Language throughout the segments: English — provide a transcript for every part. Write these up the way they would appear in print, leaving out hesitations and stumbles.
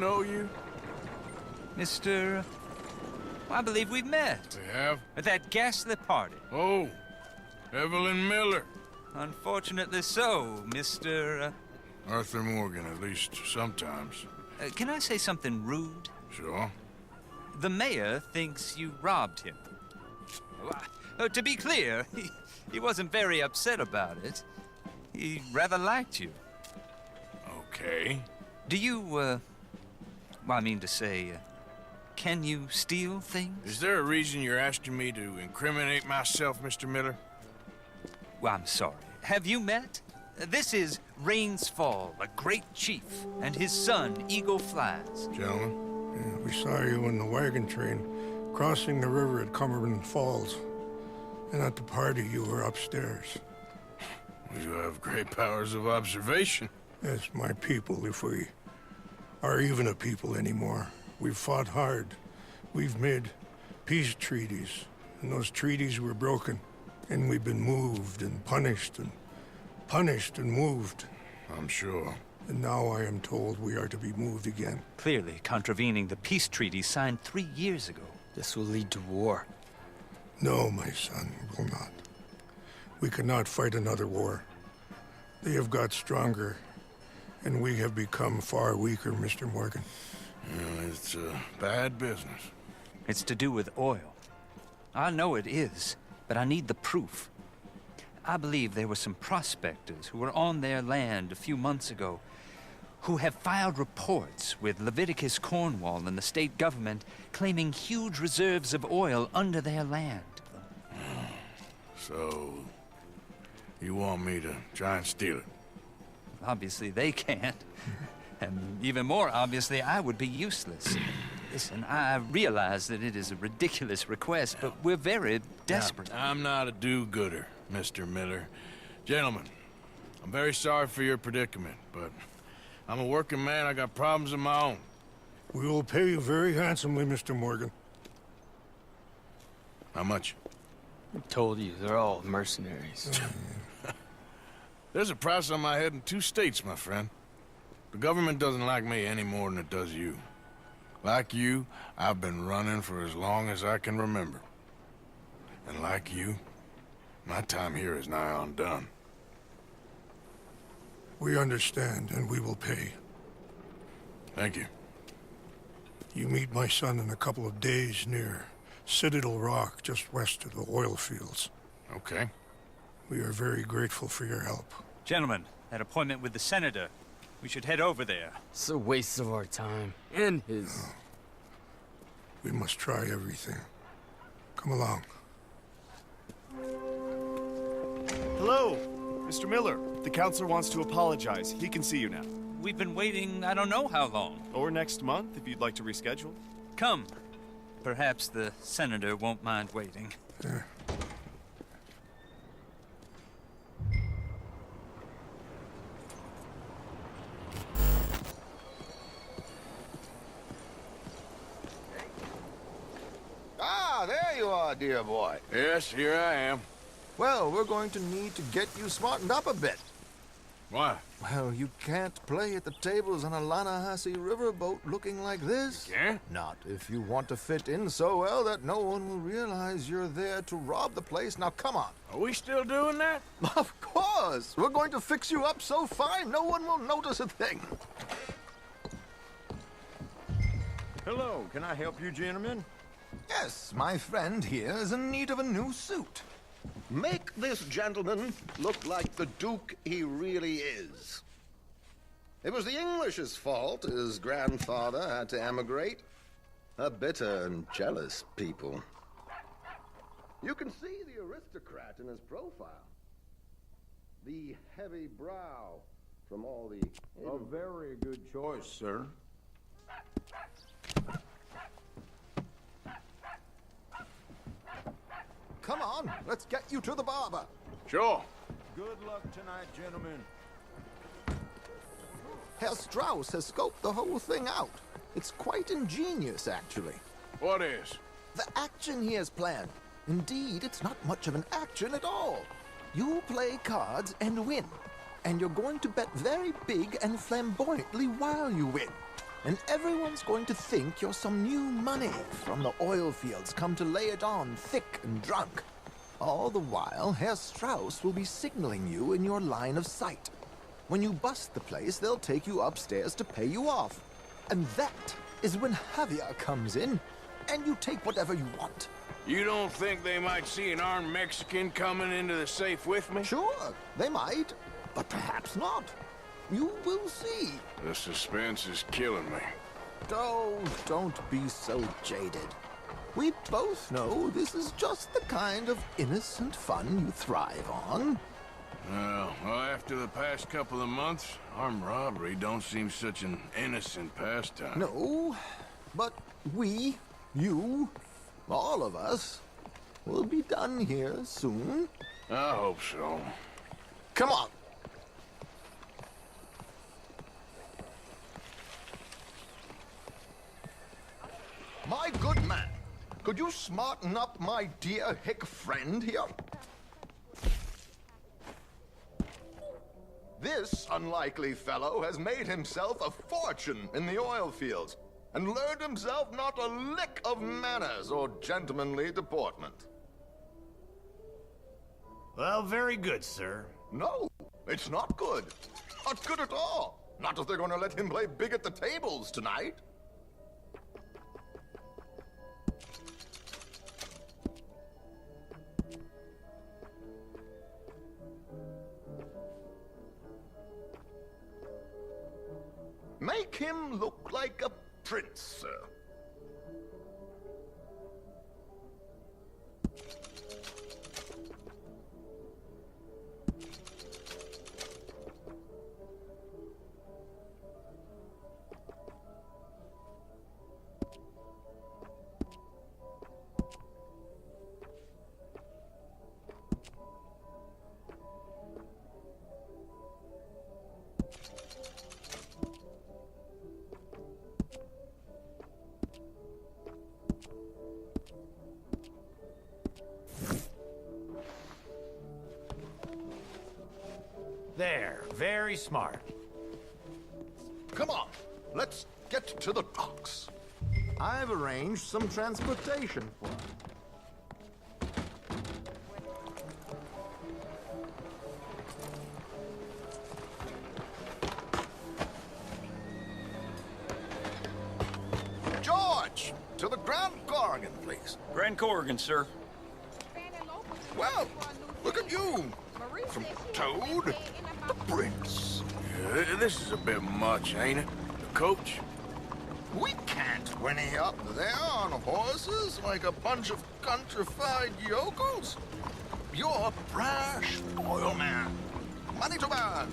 know you? Mr. I believe we've met. We have? At that ghastly party. Oh, Evelyn Miller. Unfortunately so, Mr. Arthur Morgan, at least sometimes. Can I say something rude? Sure. The mayor thinks you robbed him. To be clear, he wasn't very upset about it. He rather liked you. Okay. Do you, well, I mean to say, can you steal things? Is there a reason you're asking me to incriminate myself, Mr. Miller? Well, I'm sorry. Have you met? This is Rains Fall, a great chief, and his son, Eagle Flies. Gentlemen? Yeah, we saw you in the wagon train crossing the river at Cumberland Falls. And at the party, you were upstairs. You have great powers of observation. Yes, my people, if we are even a people anymore. We've fought hard. We've made peace treaties, and those treaties were broken. And we've been moved and punished and moved. I'm sure. And now I am told we are to be moved again. Clearly contravening the peace treaty signed 3 years ago. This will lead to war. No, my son, it will not. We cannot fight another war. They have got stronger, and we have become far weaker, Mr. Morgan. Yeah, it's bad business. It's to do with oil. I know it is, but I need the proof. I believe there were some prospectors who were on their land a few months ago who have filed reports with Leviticus Cornwall and the state government claiming huge reserves of oil under their land. So, you want me to try and steal it? Obviously they can't. And even more obviously, I would be useless. Listen, I realize that it is a ridiculous request, but we're very desperate. Now, I'm not a do-gooder, Mr. Miller. Gentlemen, I'm very sorry for your predicament, but I'm a working man. I got problems of my own. We will pay you very handsomely, Mr. Morgan. How much? I told you, they're all mercenaries. There's a price on my head in 2 states, my friend. The government doesn't like me any more than it does you. Like you, I've been running for as long as I can remember. And like you, my time here is nigh on done. We understand, and we will pay. Thank you. You meet my son in a couple of days near Citadel Rock, just west of the oil fields. Okay. We are very grateful for your help. Gentlemen, that appointment with the senator. We should head over there. It's a waste of our time. And his. We must try everything. Come along. Hello, Mr. Miller. The counselor wants to apologize. He can see you now. We've been waiting I don't know how long. Or next month, if you'd like to reschedule. Come. Perhaps the senator won't mind waiting. Ah, there you are, dear boy. Yes, here I am. Well, we're going to need to get you smartened up a bit. Why? Well, you can't play at the tables on a Lannahechee riverboat looking like this. Yeah? Not if you want to fit in so well that no one will realize you're there to rob the place. Now, come on. Are we still doing that? Of course. We're going to fix you up so fine no one will notice a thing. Hello, can I help you, gentlemen? Yes, my friend here is in need of a new suit. Make this gentleman look like the Duke he really is. It was the English's fault his grandfather had to emigrate. A bitter and jealous people. You can see the aristocrat in his profile. The heavy brow from all the... A very good choice, sir. Come on, let's get you to the barber. Sure. Good luck tonight, gentlemen. Herr Strauss has scoped the whole thing out. It's quite ingenious, actually. What is? The action he has planned. Indeed, it's not much of an action at all. You play cards and win. And you're going to bet very big and flamboyantly while you win. and everyone's going to think you're some new money from the oil fields come to lay it on thick and drunk. All the while, Herr Strauss will be signaling you in your line of sight. When you bust the place, they'll take you upstairs to pay you off. And that is when Javier comes in, and you take whatever you want. You don't think they might see an armed Mexican coming into the safe with me? Sure, they might, but perhaps not. You will see. The suspense is killing me. Oh, don't be so jaded. We both know this is just the kind of innocent fun you thrive on. Well, after the past couple of months, armed robbery don't seem such an innocent pastime. No, but we, you, all of us, will be done here soon. I hope so. Come on. My good man, could you smarten up my dear hick friend here? This unlikely fellow has made himself a fortune in the oil fields and learned himself not a lick of manners or gentlemanly deportment. Well, very good, sir. No, it's not good. Not good at all. Not if they're going to let him play big at the tables tonight. Make him look like a prince, sir. There, very smart. Come on, let's get to the docks. I've arranged some transportation for him. George, to the Grand Corrigan, please. Grand Corrigan, sir. Well, look at you. From Toad to Prince. Yeah, this is a bit much, ain't it? The coach? We can't whinny up there on horses like a bunch of countrified yokels. You're a brash oil man. Money to burn.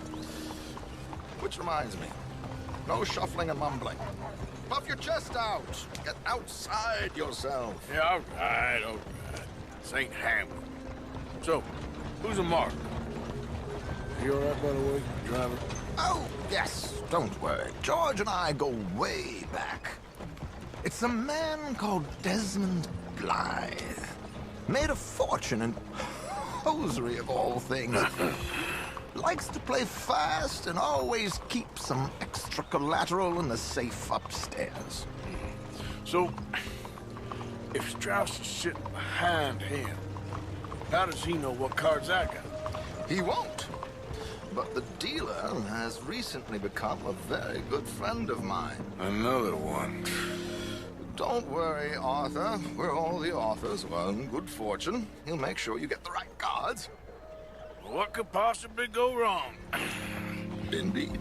Which reminds me, no shuffling and mumbling. Puff your chest out. Get outside yourself. Yeah, all right. This ain't Hamlet. So, who's a mark? You all right, by the way, driver? Oh, yes, don't worry. George and I go way back. It's a man called Desmond Blythe. Made a fortune in hosiery of all things. Likes to play fast and always keeps some extra collateral in the safe upstairs. So, if Strauss is sitting behind him, how does he know what cards I got? He won't. But the dealer has recently become a very good friend of mine. Another one. Don't worry, Arthur. We're all the authors of our good fortune. He'll make sure you get the right cards. What could possibly go wrong? Indeed.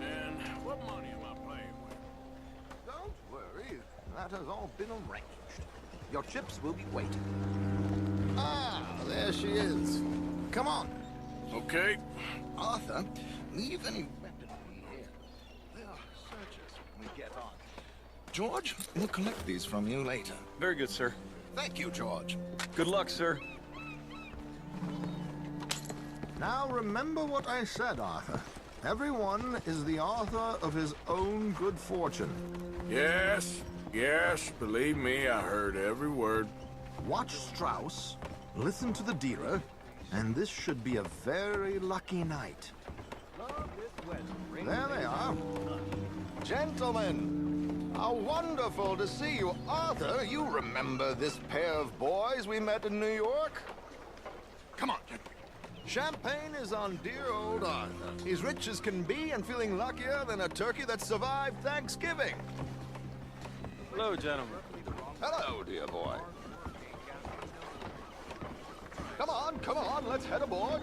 And what money am I playing with? Don't worry, that has all been arranged. Your chips will be waiting. Ah, there she is. Come on. Okay. Arthur, leave any weaponry here. They'll search us when we get on. George, we'll collect these from you later. Very good, sir. Thank you, George. Good luck, sir. Now remember what I said, Arthur. Everyone is the author of his own good fortune. Yes, believe me, I heard every word. Watch Strauss, listen to the dealer, and this should be a very lucky night. Love this There they are. Gentlemen, how wonderful to see you. Arthur, you remember this pair of boys we met in New York? Come on, gentlemen. Champagne is on dear old Arthur. He's rich as can be and feeling luckier than a turkey that survived Thanksgiving. Hello, gentlemen. Hello, dear boy. Come on, let's head aboard.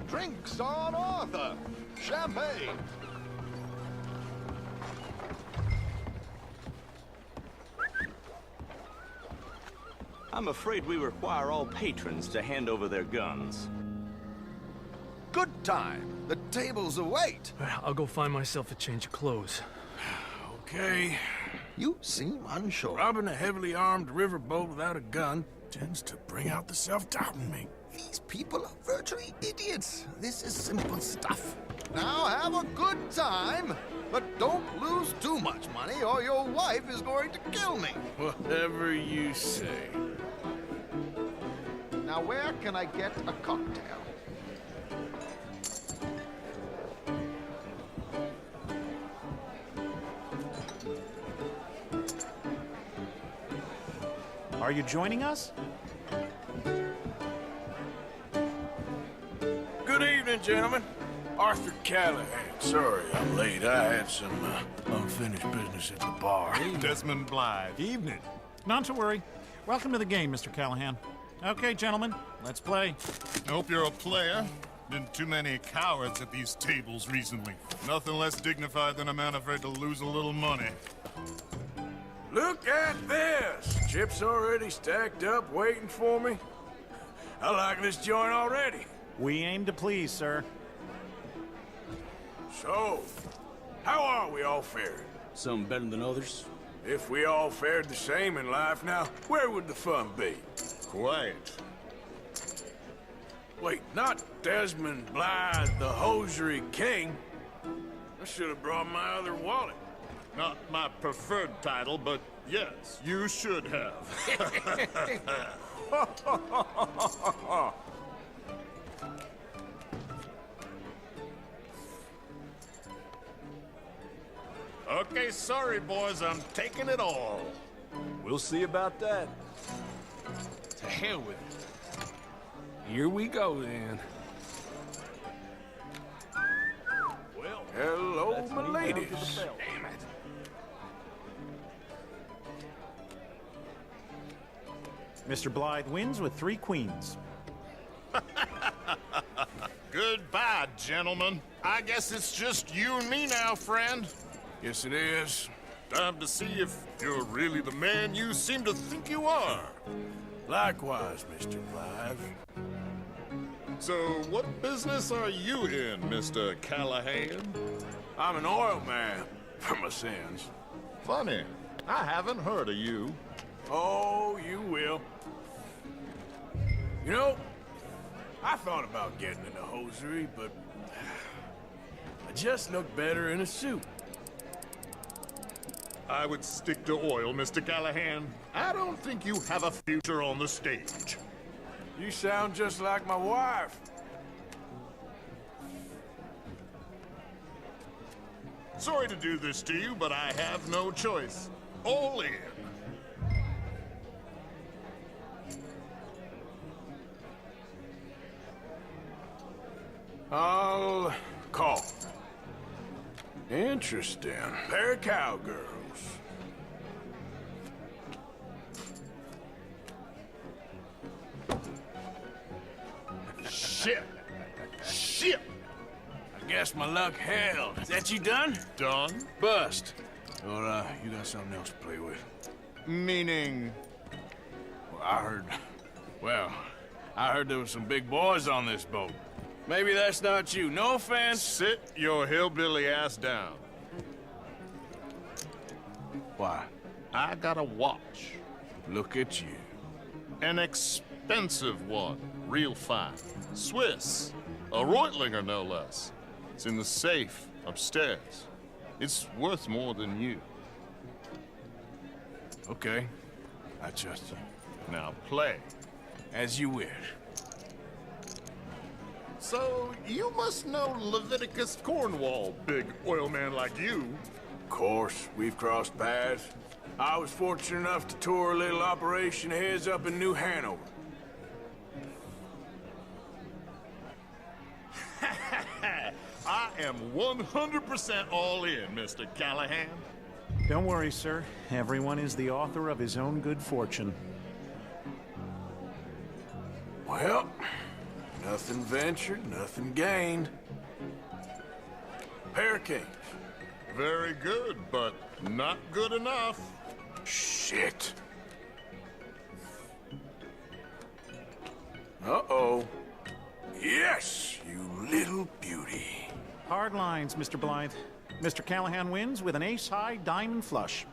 Drinks on Arthur. Champagne. I'm afraid we require all patrons to hand over their guns. Good time. The tables await. I'll go find myself a change of clothes. Okay. You seem unsure. Robbing a heavily armed riverboat without a gun tends to bring out the self-doubt in me. These people are virtually idiots. This is simple stuff. Now have a good time, but don't lose too much money or your wife is going to kill me. Whatever you say. Now where can I get a cocktail? Are you joining us? Good evening, gentlemen. Arthur Callahan. Sorry I'm late. I had some unfinished business at the bar. Desmond Blythe. Evening. Not to worry. Welcome to the game, Mr. Callahan. Okay, gentlemen, let's play. Hope you're a player. Been too many cowards at these tables recently. Nothing less dignified than a man afraid to lose a little money. Look at this! Chips already stacked up, waiting for me. I like this joint already. We aim to please, sir. So, how are we all faring? Some better than others. If we all fared the same in life now, where would the fun be? Quiet. Wait, not Desmond Blythe, the hosiery king. I should have brought my other wallet. Not my preferred title, but yes, you should have. Okay, sorry, boys, I'm taking it all. We'll see about that. To hell with it. Here we go, then. Well, hello, my ladies. Damn it. Mr. Blythe wins with 3 queens. Goodbye, gentlemen. I guess it's just you and me now, friend. Yes, it is. Time to see if you're really the man you seem to think you are. Likewise, Mr. Blythe. So, what business are you in, Mr. Callahan? I'm an oil man, for my sins. Funny, I haven't heard of you. Oh, you will. You know, I thought about getting into hosiery, but I just look better in a suit. I would stick to oil, Mr. Callahan. I don't think you have a future on the stage. You sound just like my wife. Sorry to do this to you, but I have no choice. All in. I'll call. Interesting. Pair of cowgirls. Shit. Shit. I guess my luck held. Is that you done? Done? Bust. Or, you got something else to play with? Meaning? Well, I heard there was some big boys on this boat. Maybe that's not you. No offense. Sit your hillbilly ass down. Why? I got a watch. Look at you. An expensive one. Real fine. Swiss. A Reutlinger, no less. It's in the safe upstairs. It's worth more than you. Okay. I trust you. Now play. As you wish. So, you must know Leviticus Cornwall, big oil man like you. Of course, we've crossed paths. I was fortunate enough to tour a little operation of his up in New Hanover. I am 100% all in, Mr. Callahan. Don't worry, sir. Everyone is the author of his own good fortune. Well, nothing ventured, nothing gained. Pair of kings. Very good, but not good enough. Shit. Uh-oh. Yes, you little beauty. Hard lines, Mr. Blythe. Mr. Callahan wins with an ace-high diamond flush.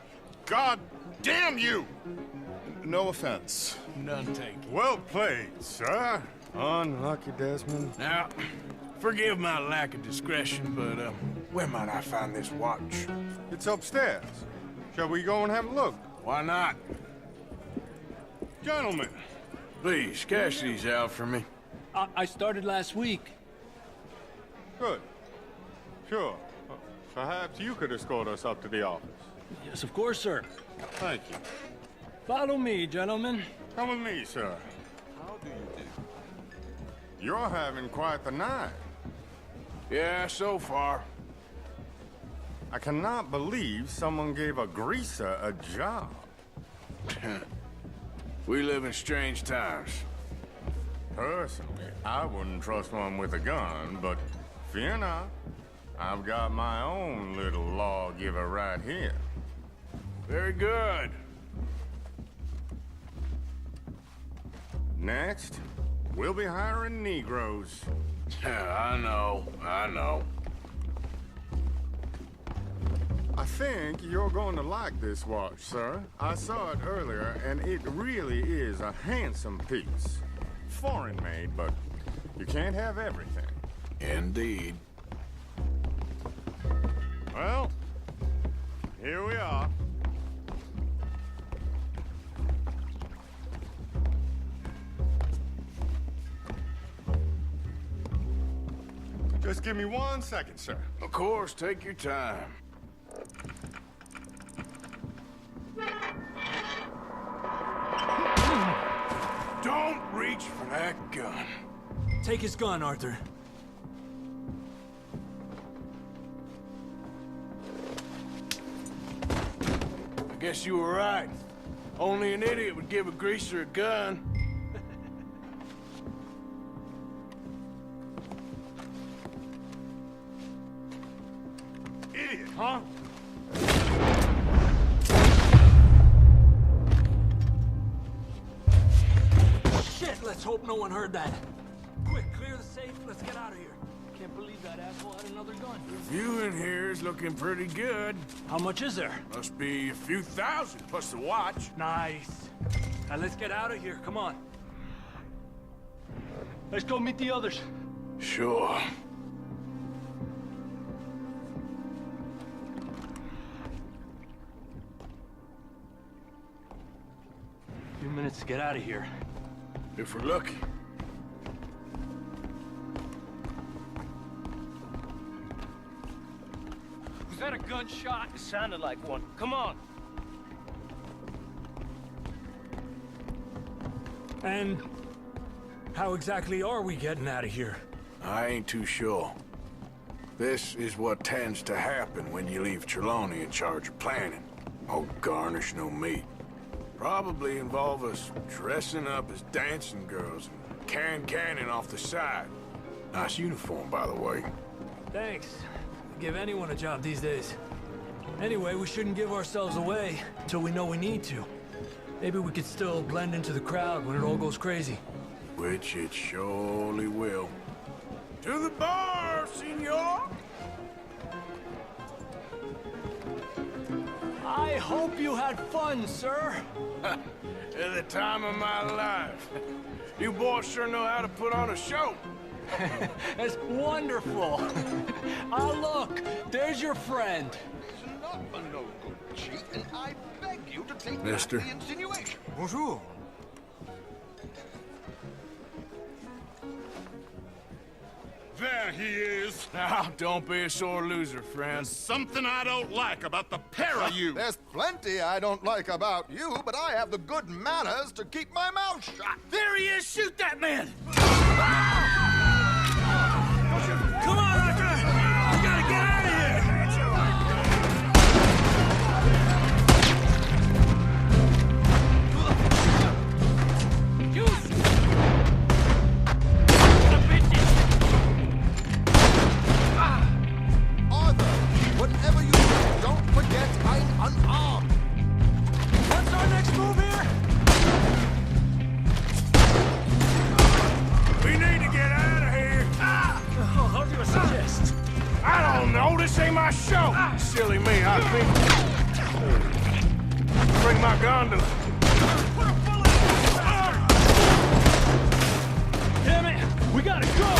God damn you! No offense. None taken. Well played, sir. Unlucky, Desmond. Now, forgive my lack of discretion, but, where might I find this watch? It's upstairs. Shall we go and have a look? Why not? Gentlemen. Please, cash these out for me. I started last week. Good. Sure. Perhaps you could escort us up to the office. Yes, of course, sir. Thank you. Follow me, gentlemen. Come with me, sir. How do you do? You're having quite the night. Yeah, so far. I cannot believe someone gave a greaser a job. We live in strange times. Personally, I wouldn't trust one with a gun, but fear not. I've got my own little lawgiver right here. Very good. Next, we'll be hiring Negroes. I know. I think you're going to like this watch, sir. I saw it earlier, and it really is a handsome piece. Foreign made, but you can't have everything. Indeed. Well, here we are. Just give me 1 second, sir. Of course, take your time. Don't reach for that gun. Take his gun, Arthur. I guess you were right. Only an idiot would give a greaser a gun. Idiot, huh? Shit, let's hope no one heard that. Quick, clear the safe. Let's get out of here. Can't believe that asshole had another gun. The view in here is looking pretty good. How much is there? Must be a few thousand, plus the watch. Nice. Now let's get out of here. Come on. Let's go meet the others. Sure. A few minutes to get out of here. If we're lucky. Was that a gunshot? It sounded like one. Come on. And how exactly are we getting out of here? I ain't too sure. This is what tends to happen when you leave Trelawney in charge of planning. Oh, garnish no meat. Probably involve us dressing up as dancing girls and canning off the side. Nice uniform, by the way. Thanks. Give anyone a job these days. Anyway, we shouldn't give ourselves away until we know we need to. Maybe we could still blend into the crowd when it all goes crazy. Which it surely will. To the bar, senor! I hope you had fun, sir. At the time of my life. You boys sure know how to put on a show. That's wonderful. Ah, look, there's your friend. It's not a no good cheat, and I beg you to take Mister. back the insinuation. Bonjour. There he is. Now, don't be a sore loser, friend. There's something I don't like about the pair of you. There's plenty I don't like about you, but I have the good manners to keep my mouth shut. There he is! Shoot that man! Come on, Arthur! We gotta get out of here! Arthur, whatever you do, don't forget I'm unarmed. What's our next move here? We need to get out of here. Oh, how do you suggest? I don't know. This ain't my show. Silly me, I think. Bring my gondola. Damn it! We gotta go!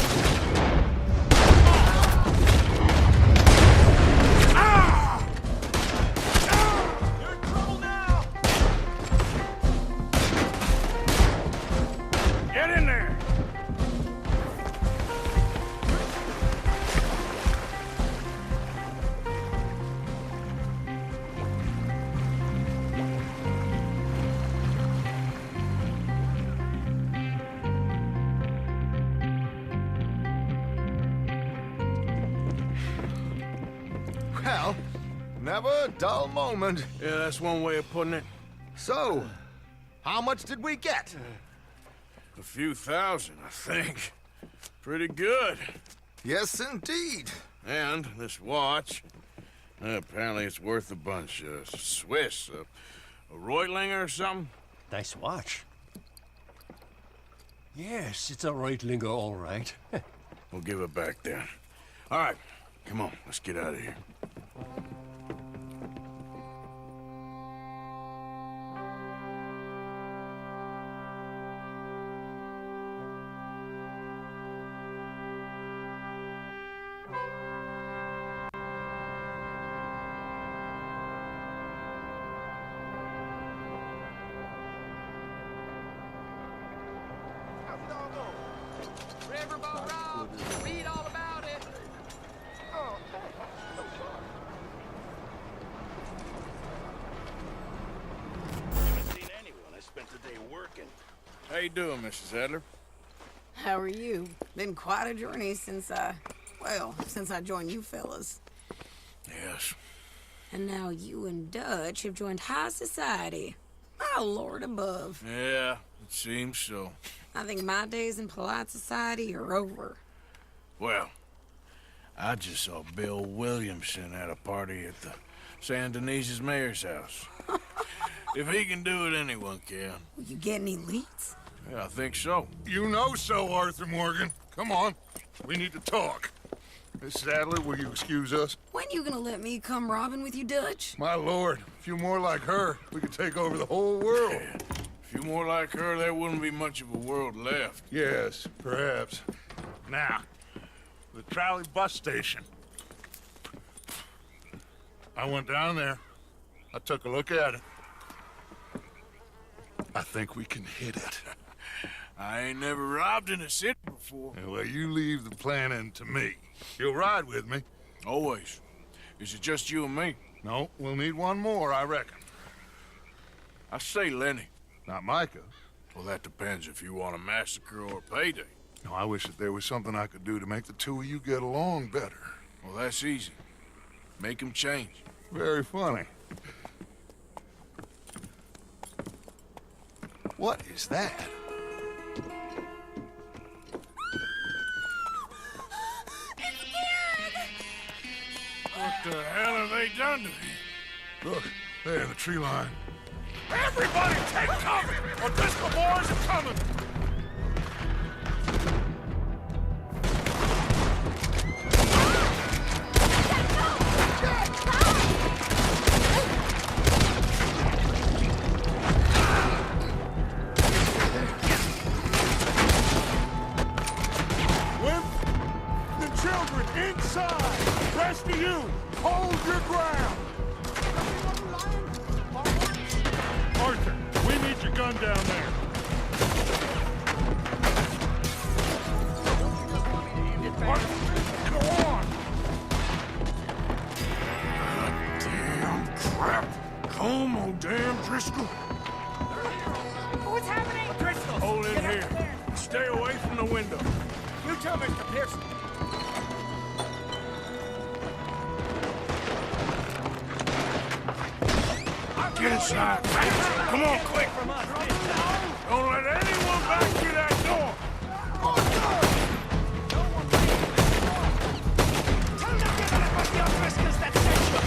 You're in trouble now! Get in there. Well, never a dull moment. Yeah, that's one way of putting it. So, how much did we get? A few thousand, I think. Pretty good. Yes, indeed. And this watch, apparently it's worth a bunch. Swiss, a Reutlinger or something? Nice watch. Yes, it's a Reutlinger, all right. We'll give it back then. All right, come on, let's get out of here. Riverboat Rob, read all about it. Haven't seen anyone. I spent the day working. How you doing, Mrs. Adler? How are you? Been quite a journey since I joined you fellas. Yes. And now you and Dutch have joined high society. My lord above. Yeah, it seems so. I think my days in polite society are over. Well, I just saw Bill Williamson at a party at the San Denise's mayor's house. If he can do it, anyone can. Will you get any leads? Yeah, I think so. You know so, Arthur Morgan. Come on, we need to talk. Mrs. Adler, will you excuse us? When you gonna let me come robbing with you, Dutch? My lord, a few more like her, we could take over the whole world. Yeah. A few more like her, there wouldn't be much of a world left. Yes, perhaps. Now, the trolley bus station. I went down there. I took a look at it. I think we can hit it. I ain't never robbed in a city before. Yeah, well, you leave the planning to me. You'll ride with me? Always. Is it just you and me? No, we'll need one more, I reckon. I say Lenny. Not Micah. Well, that depends if you want a massacre or a payday. No, I wish that there was something I could do to make the two of you get along better. Well, that's easy. Make them change. Very funny. What is that? What the hell have they done to me? Look, there in the tree line. Everybody take cover! O'Driscoll boys are coming! Women and children inside! Rest of you, hold your ground! Arthur, we need your gun down there. Arthur, What's happening? Crystal! Hold in here. Stay away from the window. You tell Mr. Pearson. Get inside. Come on, quick. Don't let anyone back through that door. Tell them to give it up the O'Driscolls that sent you.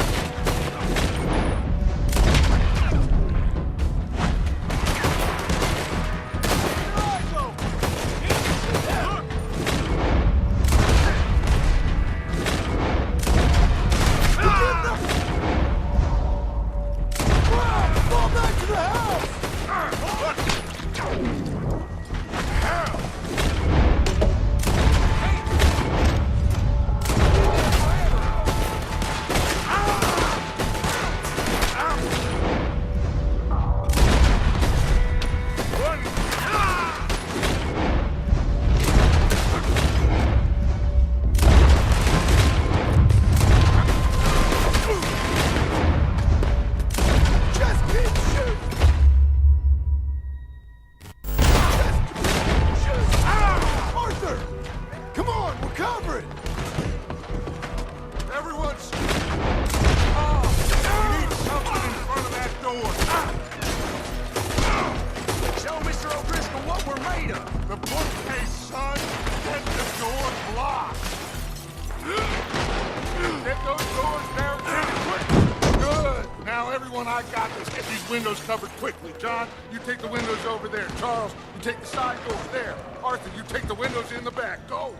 Covered quickly. John, you take the windows over there. Charles, you take the side doors there. Arthur, you take the windows in the back. Go!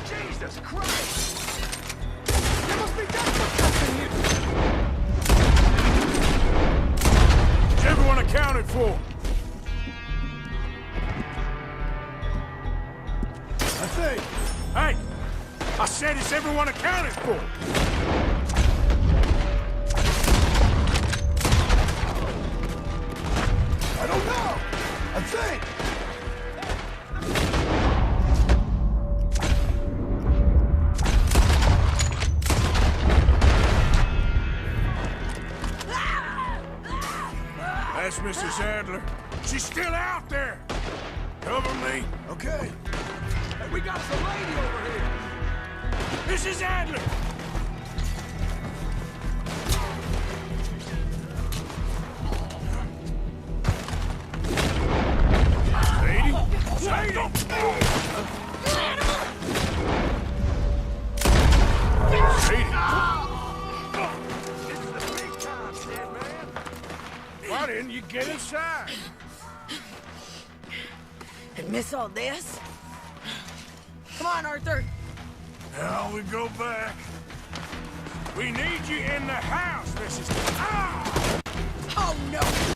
Jesus Christ! There must be desperate in here! Is everyone accounted for? I think. Hey! I said, is everyone accounted for? I don't know. I think. That's Mrs. Adler. She's still out there. Cover me. Okay. Hey, we got some lady over here. Mrs. Adler. Why didn't you get inside? And miss all this? Come on, Arthur. Now we go back. We need you in the house, Mrs. Ah! Oh, no!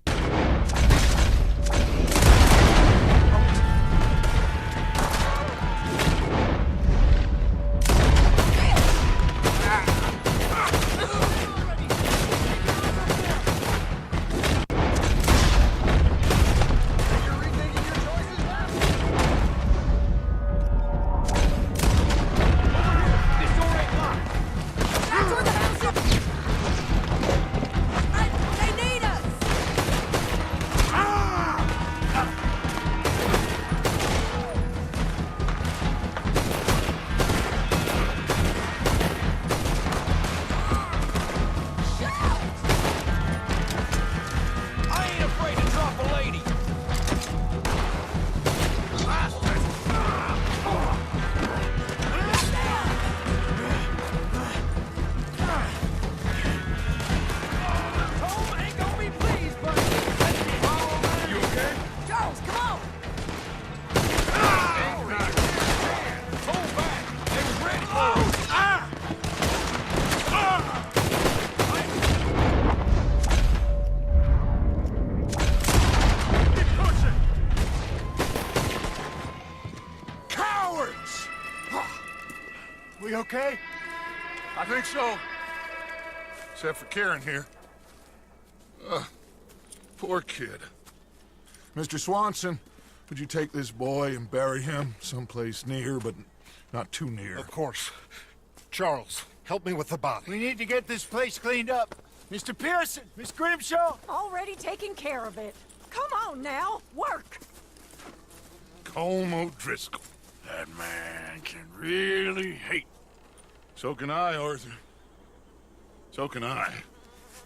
We okay? I think so. Except for Karen here. Poor kid. Mr. Swanson, would you take this boy and bury him someplace near, but not too near? Of course. Charles, help me with the body. We need to get this place cleaned up. Mr. Pearson, Miss Grimshaw. Already taking care of it. Come on now, work. Colm O'Driscoll. That man can really hate. So can I, Arthur. So can I.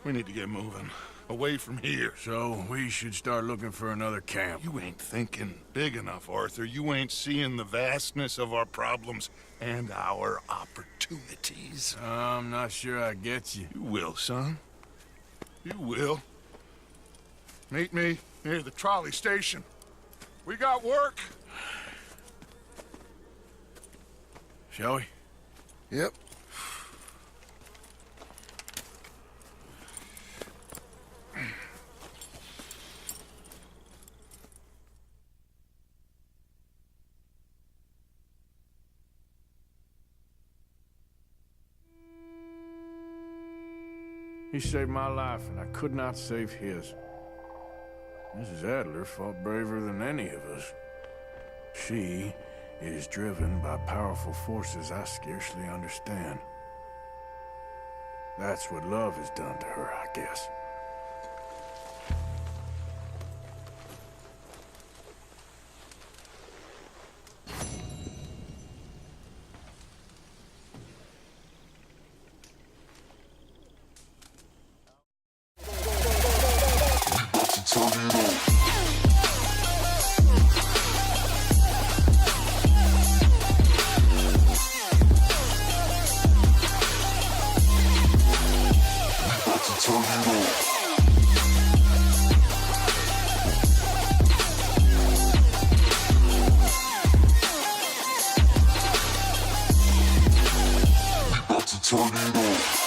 We need to get moving. Away from here. So we should start looking for another camp. You ain't thinking big enough, Arthur. You ain't seeing the vastness of our problems and our opportunities. I'm not sure I get you. You will, son. You will. Meet me near the trolley station. We got work. Shall we? Yep. He saved my life, and I could not save his. Mrs. Adler fought braver than any of us. She is driven by powerful forces I scarcely understand. That's what love has done to her, I guess. Tornado.